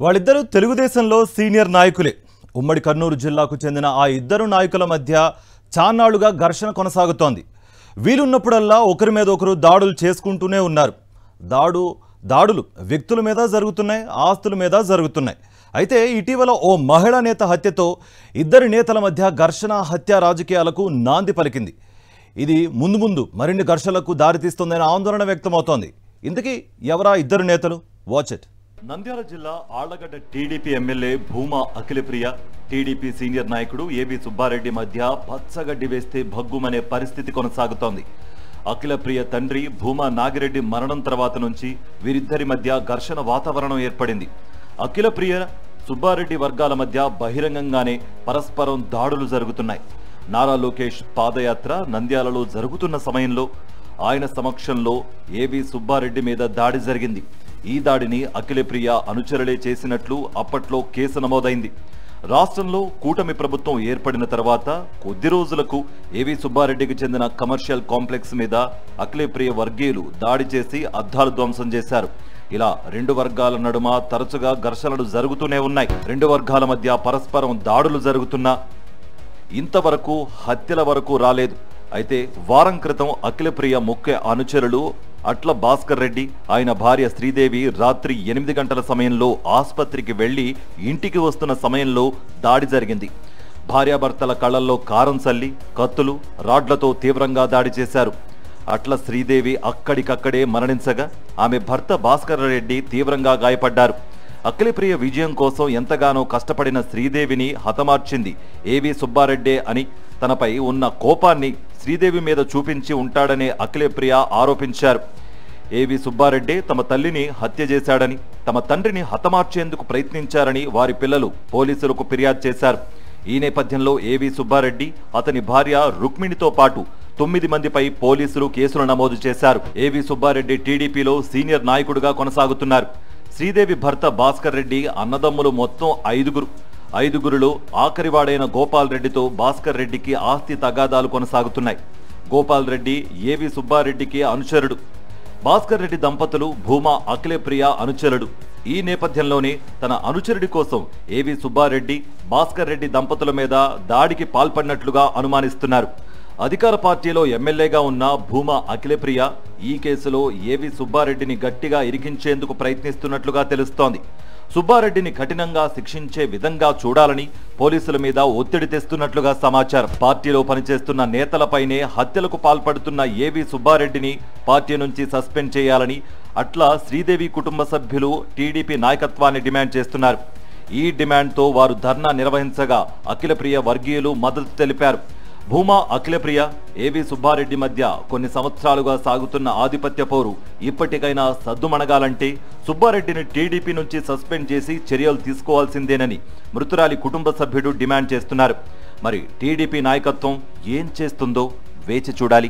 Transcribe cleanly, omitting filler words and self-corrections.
వాళ్ళిద్దరూ తెలుగుదేశంలో సీనియర్ నాయకులే. ఉమ్మడి కర్నూలు జిల్లాకు చెందిన ఆ ఇద్దరు నాయకుల మధ్య చాన్నాళ్లుగా ఘర్షణ కొనసాగుతోంది. వీలున్నప్పుడల్లా ఒకరి మీద ఒకరు దాడులు చేసుకుంటూనే ఉన్నారు. దాడులు వ్యక్తుల మీద జరుగుతున్నాయి, ఆస్తుల మీద జరుగుతున్నాయి. అయితే ఇటీవల ఓ మహిళా నేత హత్యతో ఇద్దరి నేతల మధ్య ఘర్షణ, హత్య రాజకీయాలకు నాంది పలికింది. ఇది ముందు మరిన్ని ఘర్షణలకు దారితీస్తుందనే ఆందోళన వ్యక్తమవుతోంది. ఇంతకీ ఎవరా ఇద్దరు నేతలు? Watch it. నంద్యాల జిల్లా Allagadda TDP MLA Bhuma Akhilapriya, TDP senior నాయకుడు ఏబీ సుబ్బారెడ్డి మధ్య పచ్చగడ్డి వేస్తే భగ్గుమనే పరిస్థితి కొనసాగుతోంది. అఖిలప్రియ తండ్రి భూమా నాగిరెడ్డి మరణం తర్వాత నుంచి వీరిద్దరి మధ్య ఘర్షణ వాతావరణం ఏర్పడింది. అఖిలప్రియ, సుబ్బారెడ్డి వర్గాల మధ్య బహిరంగంగానే పరస్పరం దాడులు జరుగుతున్నాయి. నారా లోకేష్ పాదయాత్ర నంద్యాలలో జరుగుతున్న సమయంలో ఆయన సమక్షంలో ఏబీ సుబ్బారెడ్డి మీద దాడి జరిగింది. ఈ దాడిని అఖిలప్రియ అనుచరులే చేసినట్లు అప్పట్లో కేసు నమోదైంది. రాష్ట్రంలో కూటమి ప్రభుత్వం ఏర్పడిన తర్వాత కొద్ది రోజులకు ఏబీ సుబ్బారెడ్డికి చెందిన కమర్షియల్ కాంప్లెక్స్ మీద అఖిలప్రియ వర్గీయులు దాడి చేసి అద్దాలు ధ్వంసం చేశారు. ఇలా రెండు వర్గాల నడుమ తరచుగా ఘర్షణలు జరుగుతూనే ఉన్నాయి. రెండు వర్గాల మధ్య పరస్పరం దాడులు జరుగుతున్నా ఇంతవరకు హత్యల వరకు రాలేదు. అయితే వారం క్రితం అఖిలప్రియ ముఖ్య అనుచరులు అట్ల భాస్కర్ రెడ్డి, ఆయన భార్య శ్రీదేవి రాత్రి 8 గంటల సమయంలో ఆసుపత్రికి వెళ్లి ఇంటికి వస్తున్న సమయంలో దాడి జరిగింది. భార్యాభర్తల కళ్లల్లో కారం చల్లి కత్తులు, రాడ్లతో తీవ్రంగా దాడి చేశారు. అట్ల శ్రీదేవి అక్కడికక్కడే మరణించగా ఆమె భర్త భాస్కర్ రెడ్డి తీవ్రంగా గాయపడ్డారు. అఖిలప్రియ విజయం కోసం ఎంతగానో కష్టపడిన శ్రీదేవిని హతమార్చింది ఏబీ సుబ్బారెడ్డే అని తనపై ఉన్న కోపాన్ని శ్రీదేవి మీద చూపించి ఉంటాడని అఖిలప్రియ ఆరోపించారు. ఏబీ సుబ్బారెడ్డి తమ తల్లిని హత్య చేశాడని, తమ తండ్రిని హతమార్చేందుకు ప్రయత్నించారని వారి పిల్లలు పోలీసులకు ఫిర్యాదు చేశారు. ఈ నేపథ్యంలో ఏబీ సుబ్బారెడ్డి, అతని భార్య రుక్మిణితో పాటు 9 మందిపై పోలీసులు కేసులు నమోదు చేశారు. ఏబీ సుబ్బారెడ్డి టీడీపీలో సీనియర్ నాయకుడిగా కొనసాగుతున్నారు. శ్రీదేవి భర్త భాస్కర్ రెడ్డి అన్నదమ్ములు మొత్తం 5గురులో ఆఖరివాడైన గోపాల్ రెడ్డితో భాస్కర్ రెడ్డికి ఆస్తి తగాదాలు కొనసాగుతున్నాయి. గోపాల్ రెడ్డి ఏబీ సుబ్బారెడ్డికి అనుచరుడు. భాస్కర్ రెడ్డి దంపతులు భూమా అఖిలప్రియ అనుచరుడు. ఈ నేపథ్యంలోనే తన అనుచరుడి కోసం ఏబీ సుబ్బారెడ్డి, భాస్కర్ రెడ్డి దంపతుల మీద దాడికి పాల్పడినట్లుగా అనుమానిస్తున్నారు. అధికార పార్టీలో ఎమ్మెల్యేగా ఉన్న భూమా అఖిలప్రియ ఈ కేసులో ఏబీ సుబ్బారెడ్డిని గట్టిగా ఇరికించేందుకు ప్రయత్నిస్తున్నట్లుగా తెలుస్తోంది. సుబ్బారెడ్డిని కఠినంగా శిక్షించే విధంగా చూడాలని పోలీసుల మీద ఒత్తిడి తెస్తున్నట్లుగా సమాచారం. పార్టీలో పనిచేస్తున్న నేతలపైనే హత్యలకు పాల్పడుతున్న ఏబీ సుబ్బారెడ్డిని పార్టీ నుంచి సస్పెండ్ చేయాలని అట్లా శ్రీదేవి కుటుంబ సభ్యులు టీడీపీ నాయకత్వాన్ని డిమాండ్ చేస్తున్నారు. ఈ డిమాండ్తో వారు ధర్నా నిర్వహించగా అఖిలప్రియ వర్గీయులు మద్దతు తెలిపారు. భూమా అఖిలప్రియ, ఏబీ సుబ్బారెడ్డి మధ్య కొన్ని సంవత్సరాలుగా సాగుతున్న ఆధిపత్య పోరు ఇప్పటికైనా సద్దుమణగాలంటే సుబ్బారెడ్డిని టీడీపీ నుంచి సస్పెండ్ చేసి చర్యలు తీసుకోవాల్సిందేనని మృతురాలి కుటుంబ సభ్యుడు డిమాండ్ చేస్తున్నారు. మరి టీడీపీ నాయకత్వం ఏం చేస్తుందో వేచి చూడాలి.